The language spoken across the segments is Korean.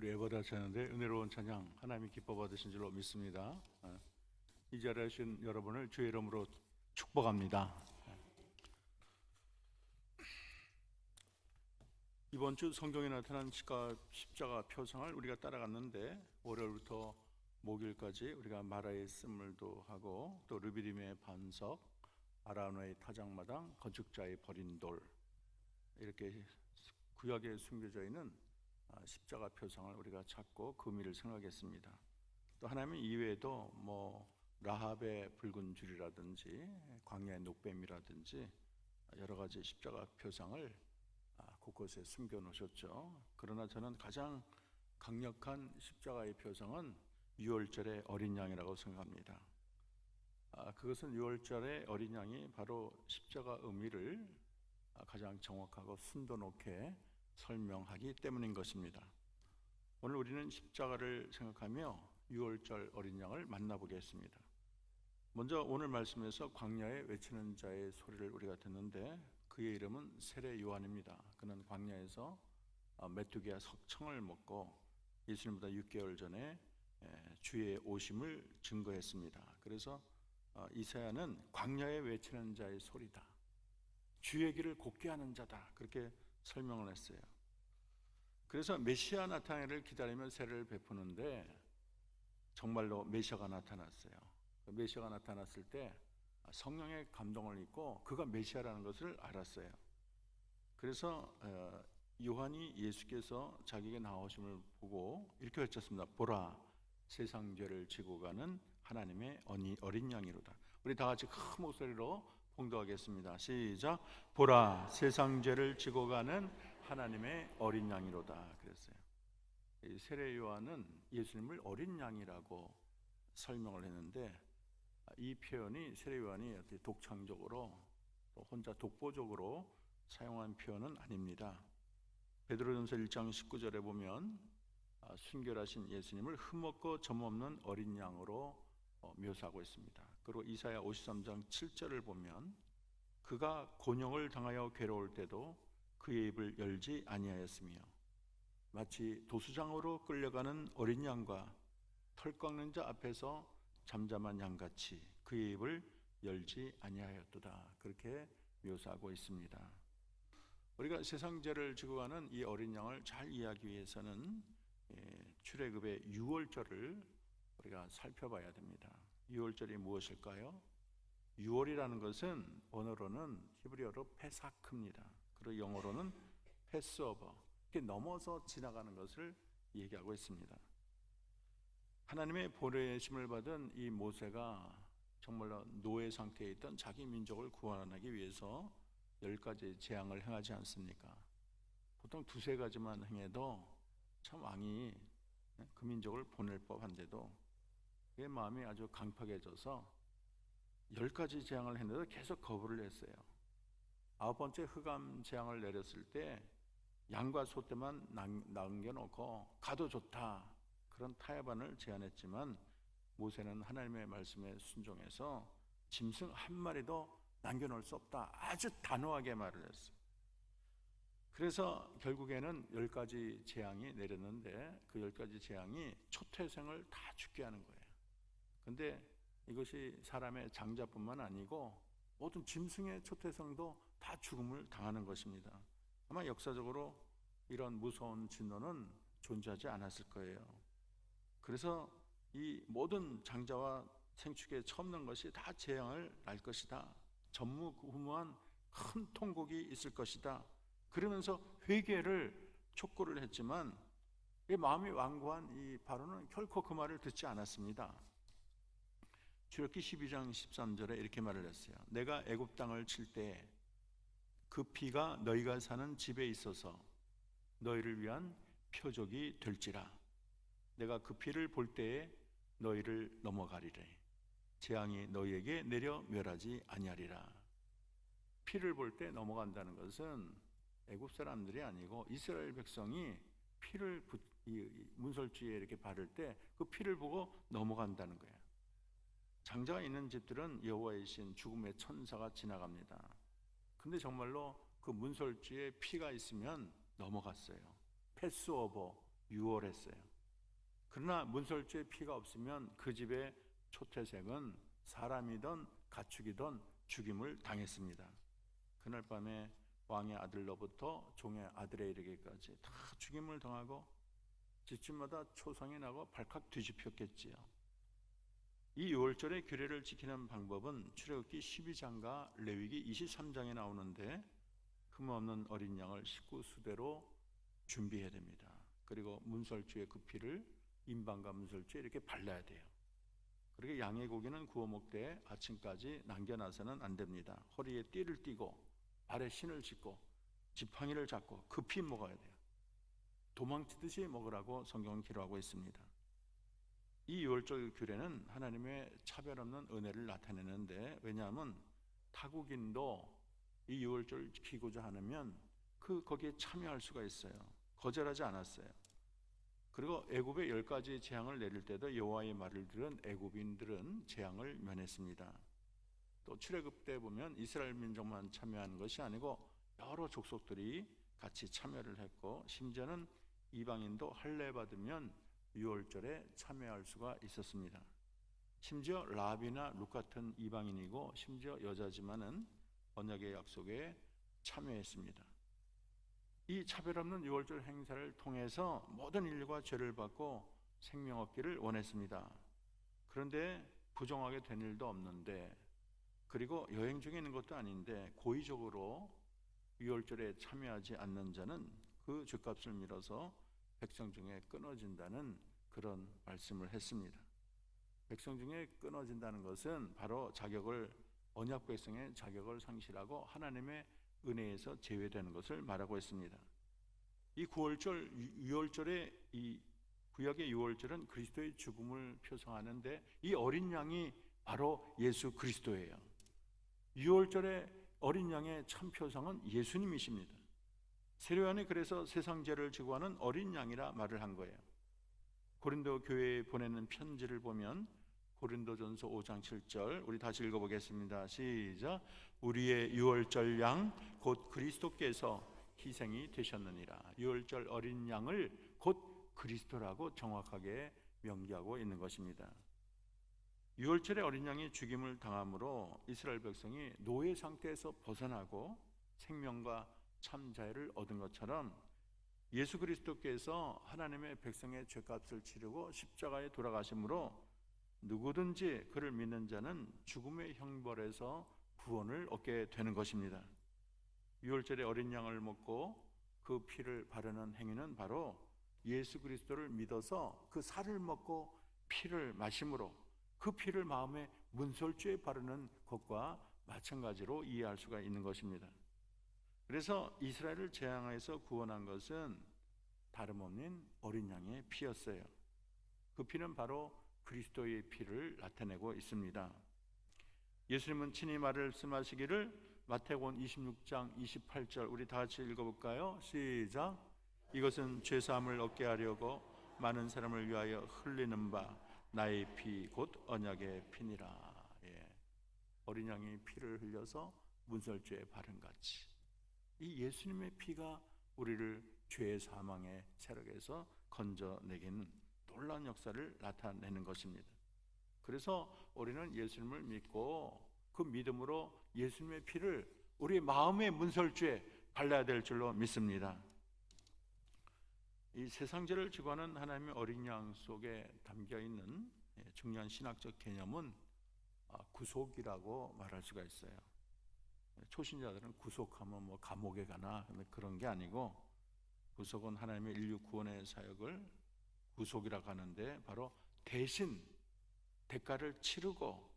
우리 예보다 자는데 은혜로운 찬양 하나님이 기뻐 받으신 줄로 믿습니다. 이 자리에 계신 여러분을 주의 이름으로 축복합니다. 이번 주 성경에 나타난 십자가 표상을 우리가 따라갔는데 월요일부터 목요일까지 우리가 마라의 쓴물도 하고 또 르비딤의 반석, 아라노의 타작마당, 건축자의 버린 돌, 이렇게 구약에 숨겨져 있는 십자가 표상을 우리가 찾고 그 의미를 생각했습니다. 또 하나님은 이외에도 라합의 붉은 줄이라든지 광야의 녹뱀이라든지 여러 가지 십자가 표상을 곳곳에 숨겨 놓으셨죠. 그러나 저는 가장 강력한 십자가의 표상은 유월절의 어린 양이라고 생각합니다. 그것은 유월절의 어린 양이 바로 십자가 의미를 가장 정확하고 순도 높게 설명하기 때문인 것입니다. 오늘 우리는 십자가를 생각하며 유월절 어린 양을 만나보겠습니다. 먼저 오늘 말씀에서 광야에 외치는 자의 소리를 우리가 듣는데 그의 이름은 세례 요한입니다. 그는 광야에서 메뚜기와 석청을 먹고 예수님보다 6개월 전에 주의 오심을 증거했습니다. 그래서 이사야는 광야에 외치는 자의 소리다, 주의 길을 곱게 하는 자다, 그렇게 설명을 했어요. 그래서 메시아 나타나기를 기다리며 세례를 베푸는데 정말로 메시아가 나타났어요. 메시아가 나타났을 때 성령의 감동을 입고 그가 메시아라는 것을 알았어요. 그래서 요한이 예수께서 자기에게 나오심을 보고 이렇게 외쳤습니다. 보라, 세상 죄를 지고 가는 하나님의 어린 양이로다. 우리 다 같이 큰 목소리로 봉독하겠습니다. 시작. 보라, 세상 죄를 지고 가는 하나님의 어린 양이로다. 그랬어요. 세례 요한은 예수님을 어린 양이라고 설명을 했는데 이 표현이 세례 요한이 독창적으로 혼자 독보적으로 사용한 표현은 아닙니다. 베드로전서 1장 19절에 보면 순결하신 예수님을 흠없고 점없는 어린 양으로 묘사하고 있습니다. 그리고 이사야 53장 7절을 보면 그가 곤욕을 당하여 괴로울 때도 그의 입을 열지 아니하였으며 마치 도수장으로 끌려가는 어린 양과 털 깎는 자 앞에서 잠잠한 양같이 그의 입을 열지 아니하였도다. 그렇게 묘사하고 있습니다. 우리가 세상 죄를 지고 가는 이 어린 양을 잘 이해하기 위해서는 출애굽의 유월절을 우리가 살펴봐야 됩니다. 유월절이 무엇일까요? 유월이라는 것은 원어로는 히브리어로 페사크입니다. 그리고 영어로는 패스오버, 이렇게 넘어서 지나가는 것을 얘기하고 있습니다. 하나님의 보내심을 받은 이 모세가 정말로 노예 상태에 있던 자기 민족을 구원하기 위해서 10가지 재앙을 행하지 않습니까? 보통 2-3가지만 행해도 참 왕이 그 민족을 보낼 법한데도 그의 마음이 아주 강팍해져서 10가지 재앙을 했는데도 계속 거부를 했어요. 9번째 흑암 재앙을 내렸을 때 양과 소 떼만 남겨놓고 가도 좋다, 그런 타협안을 제안했지만 모세는 하나님의 말씀에 순종해서 짐승 한 마리도 남겨놓을 수 없다, 아주 단호하게 말을 했어요. 그래서 결국에는 10가지 재앙이 내렸는데 그 10가지 재앙이 초태생을 다 죽게 하는 거예요. 근데 이것이 사람의 장자뿐만 아니고 모든 짐승의 초태생도 다 죽음을 당하는 것입니다. 아마 역사적으로 이런 무서운 진노는 존재하지 않았을 거예요. 그래서 이 모든 장자와 생축에 처음 난 것이 다 재앙을 날 것이다, 전무후무한 큰 통곡이 있을 것이다, 그러면서 회개를 촉구를 했지만 이 마음이 완고한 이 바로는 결코 그 말을 듣지 않았습니다. 출애굽기 12장 13절에 이렇게 말을 했어요. 내가 애굽 땅을 칠 때 그 피가 너희가 사는 집에 있어서 너희를 위한 표적이 될지라. 내가 그 피를 볼 때에 너희를 넘어가리래. 재앙이 너희에게 내려 멸하지 아니하리라. 피를 볼 때 넘어간다는 것은 애굽 사람들이 아니고 이스라엘 백성이 피를 문설주에 이렇게 바를 때 그 피를 보고 넘어간다는 거예요. 장자가 있는 집들은 여호와의 신 죽음의 천사가 지나갑니다. 근데 정말로 그 문설주에 피가 있으면 넘어갔어요. 패스오버, 유월했어요. 그러나 문설주의 피가 없으면 그 집의 초태생은 사람이든 가축이든 죽임을 당했습니다. 그날 밤에 왕의 아들로부터 종의 아들에 이르기까지 다 죽임을 당하고 집집마다 초상이 나고 발칵 뒤집혔겠지요. 이 유월절의 규례를 지키는 방법은 출애굽기 12장과 레위기 23장에 나오는데 흠없는 어린 양을 식구수대로 준비해야 됩니다. 그리고 문설주의 그 피를 인방과 문설주에 이렇게 발라야 돼요. 그리고 양의 고기는 구워 먹되 아침까지 남겨놔서는 안 됩니다. 허리에 띠를 띠고 발에 신을 짚고 지팡이를 잡고 급히 먹어야 돼요. 도망치듯이 먹으라고 성경은 기록하고 있습니다. 이 유월절 규례는 하나님의 차별 없는 은혜를 나타내는데, 왜냐하면 타국인도 이 유월절을 지키고자 하면 거기에 참여할 수가 있어요. 거절하지 않았어요. 그리고 애굽에 10가지 재앙을 내릴 때도 여호와의 말을 들은 애굽인들은 재앙을 면했습니다. 또 출애굽 때 보면 이스라엘 민족만 참여하는 것이 아니고 여러 족속들이 같이 참여를 했고, 심지어는 이방인도 할례 받으면 유월절에 참여할 수가 있었습니다. 심지어 라비나 룩 같은 이방인이고 심지어 여자지만은 언약의 약속에 참여했습니다. 이 차별 없는 유월절 행사를 통해서 모든 인류가 죄를 받고 생명 얻기를 원했습니다. 그런데 부정하게 된 일도 없는데, 그리고 여행 중에 있는 것도 아닌데 고의적으로 유월절에 참여하지 않는 자는 그 죗값을 미뤄서 백성 중에 끊어진다는 그런 말씀을 했습니다. 백성 중에 끊어진다는 것은 바로 언약 백성의 자격을 상실하고 하나님의 은혜에서 제외되는 것을 말하고 있습니다. 이 유월절의 이 구약의 유월절은 그리스도의 죽음을 표상하는데, 이 어린 양이 바로 예수 그리스도예요. 유월절의 어린 양의 참 표상은 예수님이십니다. 세례요한이 그래서 세상 죄를 지고 하는 어린 양이라 말을 한 거예요. 고린도 교회에 보내는 편지를 보면 고린도전서 5장 7절 우리 다시 읽어보겠습니다. 시작. 우리의 유월절 양 곧 그리스도께서 희생이 되셨느니라. 유월절 어린 양을 곧 그리스도라고 정확하게 명기하고 있는 것입니다. 유월절의 어린 양이 죽임을 당함으로 이스라엘 백성이 노예 상태에서 벗어나고 생명과 참 자유를 얻은 것처럼 예수 그리스도께서 하나님의 백성의 죄값을 치르고 십자가에 돌아가심으로 누구든지 그를 믿는 자는 죽음의 형벌에서 구원을 얻게 되는 것입니다. 유월절에 어린 양을 먹고 그 피를 바르는 행위는 바로 예수 그리스도를 믿어서 그 살을 먹고 피를 마심으로 그 피를 마음에 문설주에 바르는 것과 마찬가지로 이해할 수가 있는 것입니다. 그래서 이스라엘을 재앙에서 구원한 것은 다름없는 어린 양의 피였어요. 그 피는 바로 그리스도의 피를 나타내고 있습니다. 예수님은 친히 말씀하시기를 마태복음 26장 28절 우리 다 같이 읽어볼까요? 시작. 이것은 죄사함을 얻게 하려고 많은 사람을 위하여 흘리는 바 나의 피 곧 언약의 피니라. 어린 양이 피를 흘려서 문설주에 바른 같이 이 예수님의 피가 우리를 죄의 사망의 세력에서 건져내기는 놀라운 역사를 나타내는 것입니다. 그래서 우리는 예수님을 믿고 그 믿음으로 예수님의 피를 우리 마음의 문설주에 발라야 될 줄로 믿습니다. 이 세상죄를 지고 하는 하나님의 어린 양 속에 담겨있는 중요한 신학적 개념은 구속이라고 말할 수가 있어요. 초신자들은 구속하면 뭐 감옥에 가나 그런 게 아니고, 구속은 하나님의 인류 구원의 사역을 구속이라고 하는데 바로 대신 대가를 치르고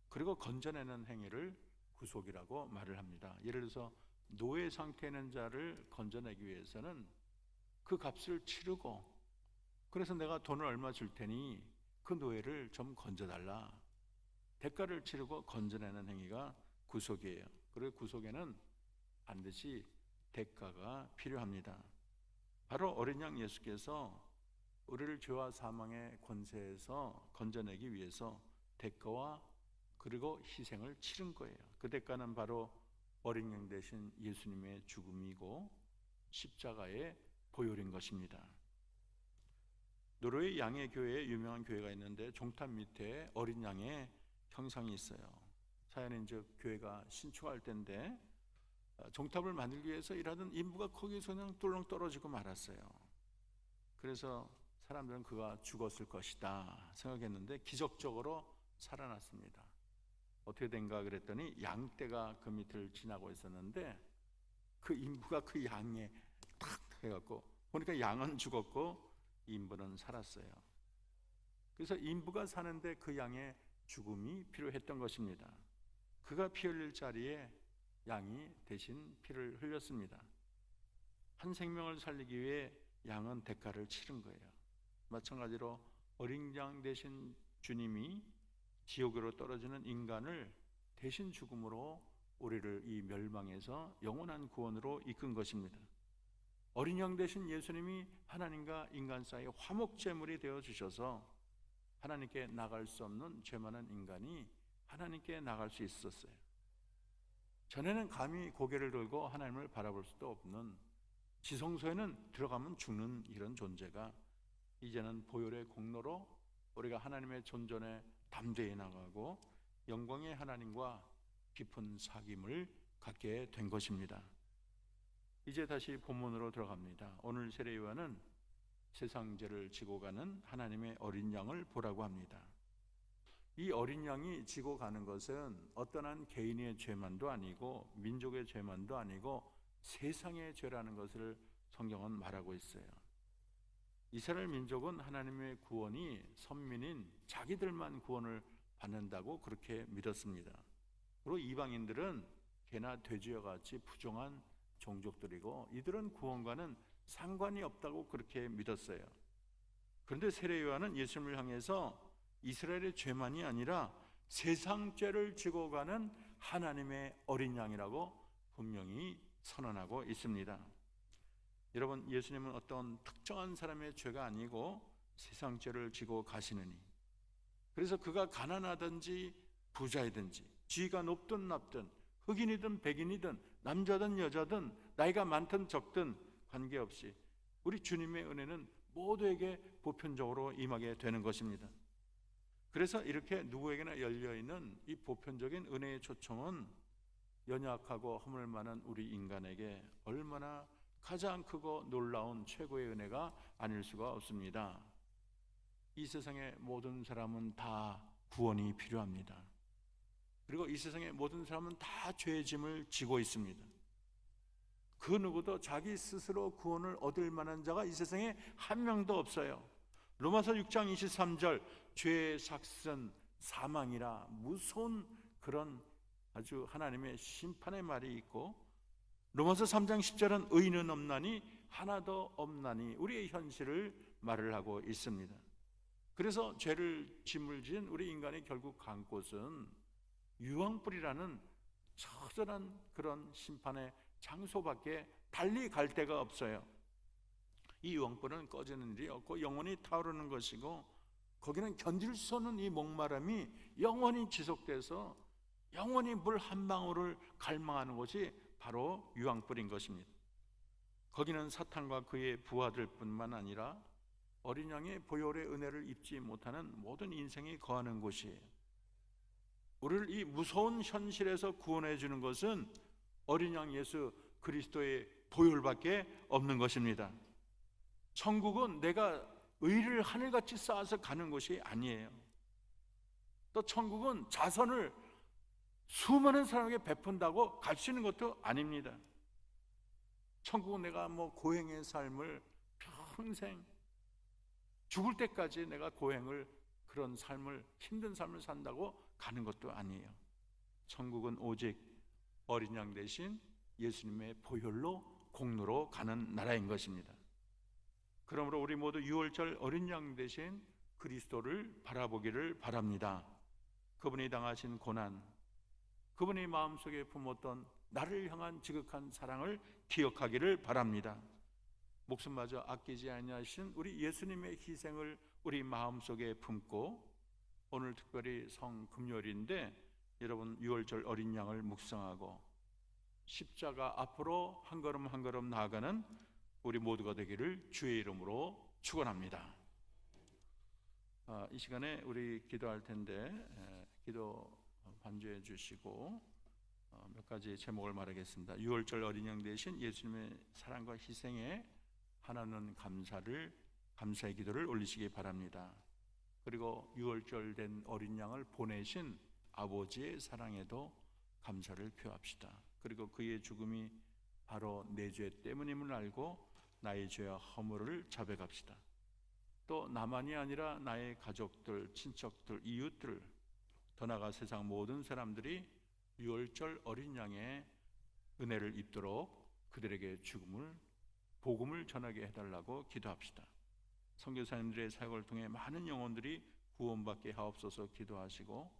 그리고 건져내는 행위를 구속이라고 말을 합니다. 예를 들어서 노예 상태에 있는 자를 건져내기 위해서는 그 값을 치르고, 그래서 내가 돈을 얼마 줄 테니 그 노예를 좀 건져달라, 대가를 치르고 건져내는 행위가 구속이에요. 그리고 구속에는 반드시 대가가 필요합니다. 바로 어린 양 예수께서 우리를 죄와 사망의 권세에서 건져내기 위해서 대가와 그리고 희생을 치른 거예요. 그 대가는 바로 어린 양 대신 예수님의 죽음이고 십자가의 보혈인 것입니다. 노르웨이 양의 교회에 유명한 교회가 있는데 종탑 밑에 어린 양의 형상이 있어요. 사연인즉 교회가 신축할 때인데 종탑을 만들기 위해서 일하던 인부가 거기서 그냥 뚫렁 떨어지고 말았어요. 그래서 사람들은 그가 죽었을 것이다 생각했는데 기적적으로 살아났습니다. 어떻게 된가 그랬더니 양떼가 그 밑을 지나고 있었는데 그 인부가 그 양에 탁 해갖고 보니까 양은 죽었고 인부는 살았어요. 그래서 인부가 사는데 그 양의 죽음이 필요했던 것입니다. 그가 피 흘릴 자리에 양이 대신 피를 흘렸습니다. 한 생명을 살리기 위해 양은 대가를 치른 거예요. 마찬가지로 어린 양 대신 주님이 지옥으로 떨어지는 인간을 대신 죽음으로 우리를 이 멸망에서 영원한 구원으로 이끈 것입니다. 어린 양 대신 예수님이 하나님과 인간 사이 화목제물이 되어 주셔서 하나님께 나갈 수 없는 죄 많은 인간이 하나님께 나갈 수 있었어요. 전에는 감히 고개를 들고 하나님을 바라볼 수도 없는, 지성소에는 들어가면 죽는 이런 존재가 이제는 보혈의 공로로 우리가 하나님의 존전에 담대히 나가고 영광의 하나님과 깊은 사귐을 갖게 된 것입니다. 이제 다시 본문으로 들어갑니다. 오늘 세례요한은 세상 죄를 지고 가는 하나님의 어린 양을 보라고 합니다. 이 어린 양이 지고 가는 것은 어떤 한 개인의 죄만도 아니고 민족의 죄만도 아니고 세상의 죄라는 것을 성경은 말하고 있어요. 이스라엘 민족은 하나님의 구원이 선민인 자기들만 구원을 받는다고 그렇게 믿었습니다. 그리고 이방인들은 개나 돼지와 같이 부정한 종족들이고 이들은 구원과는 상관이 없다고 그렇게 믿었어요. 그런데 세례 요한은 예수님을 향해서 이스라엘의 죄만이 아니라 세상 죄를 지고 가는 하나님의 어린 양이라고 분명히 선언하고 있습니다. 여러분, 예수님은 어떤 특정한 사람의 죄가 아니고 세상 죄를 지고 가시느니, 그래서 그가 가난하든지 부자이든지 지위가 높든 낮든 흑인이든 백인이든 남자든 여자든 나이가 많든 적든 관계없이 우리 주님의 은혜는 모두에게 보편적으로 임하게 되는 것입니다. 그래서 이렇게 누구에게나 열려있는 이 보편적인 은혜의 초청은 연약하고 허물 많은 우리 인간에게 얼마나 가장 크고 놀라운 최고의 은혜가 아닐 수가 없습니다. 이 세상의 모든 사람은 다 구원이 필요합니다. 그리고 이 세상의 모든 사람은 다 죄의 짐을 지고 있습니다. 그 누구도 자기 스스로 구원을 얻을 만한 자가 이 세상에 한 명도 없어요. 로마서 6장 23절 죄의 삭은 사망이라 무서운 그런 아주 하나님의 심판의 말이 있고, 로마서 3장 10절은 의인은 없나니 하나도 없나니 우리의 현실을 말을 하고 있습니다. 그래서 죄를 짐을 지은 우리 인간이 결국 간 곳은 유황불이라는 처절한 그런 심판의 장소밖에 달리 갈 데가 없어요. 이 유황불은 꺼지는 일이 없고 영원히 타오르는 것이고, 거기는 견딜 수 없는 이 목마름이 영원히 지속돼서 영원히 물 한 방울을 갈망하는 곳이 바로 유황불인 것입니다. 거기는 사탄과 그의 부하들 뿐만 아니라 어린 양의 보혈의 은혜를 입지 못하는 모든 인생이 거하는 곳이에요. 우리를 이 무서운 현실에서 구원해 주는 것은 어린 양 예수 그리스도의 보혈밖에 없는 것입니다. 천국은 내가 의를 하늘같이 쌓아서 가는 것이 아니에요. 또 천국은 자선을 수많은 사람에게 베푼다고 갈 수 있는 것도 아닙니다. 천국은 내가 고행의 삶을 평생 죽을 때까지 내가 고행을, 그런 삶을, 힘든 삶을 산다고 가는 것도 아니에요. 천국은 오직 어린 양 대신 예수님의 보혈로 공로로 가는 나라인 것입니다. 그러므로 우리 모두 유월절 어린 양 대신 그리스도를 바라보기를 바랍니다. 그분이 당하신 고난, 그분이 마음속에 품었던 나를 향한 지극한 사랑을 기억하기를 바랍니다. 목숨마저 아끼지 아니하신 우리 예수님의 희생을 우리 마음속에 품고, 오늘 특별히 성금요일인데 여러분 유월절 어린 양을 묵상하고 십자가 앞으로 한 걸음 한 걸음 나아가는 우리 모두가 되기를 주의 이름으로 축원합니다. 이 시간에 우리 기도할 텐데 기도 반주해 주시고 몇 가지 제목을 말하겠습니다. 6월절 어린 양 대신 예수님의 사랑과 희생에 하나는 감사의 기도를 올리시기 바랍니다. 그리고 6월절 된 어린 양을 보내신 아버지의 사랑에도 감사를 표합시다. 그리고 그의 죽음이 바로 내 죄 때문임을 알고 나의 죄와 허물을 자백합시다. 또 나만이 아니라 나의 가족들, 친척들, 이웃들, 더 나아가 세상 모든 사람들이 6월절 어린 양의 은혜를 입도록 그들에게 복음을 전하게 해달라고 기도합시다. 선교사님들의 사역을 통해 많은 영혼들이 구원받게 하옵소서 기도하시고,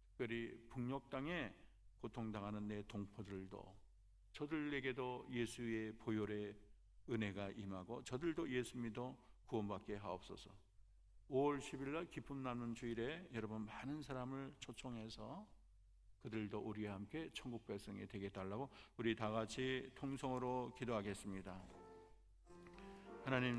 특별히 북녘 땅에 고통당하는 내 동포들도 저들에게도 예수의 보혈의 은혜가 임하고 저들도 예수 믿어 구원받게 하옵소서. 5월 10일 날 기쁨 나누는 주일에 여러분 많은 사람을 초청해서 그들도 우리와 함께 천국 백성이 되게 해달라고 우리 다 같이 통성으로 기도하겠습니다. 하나님,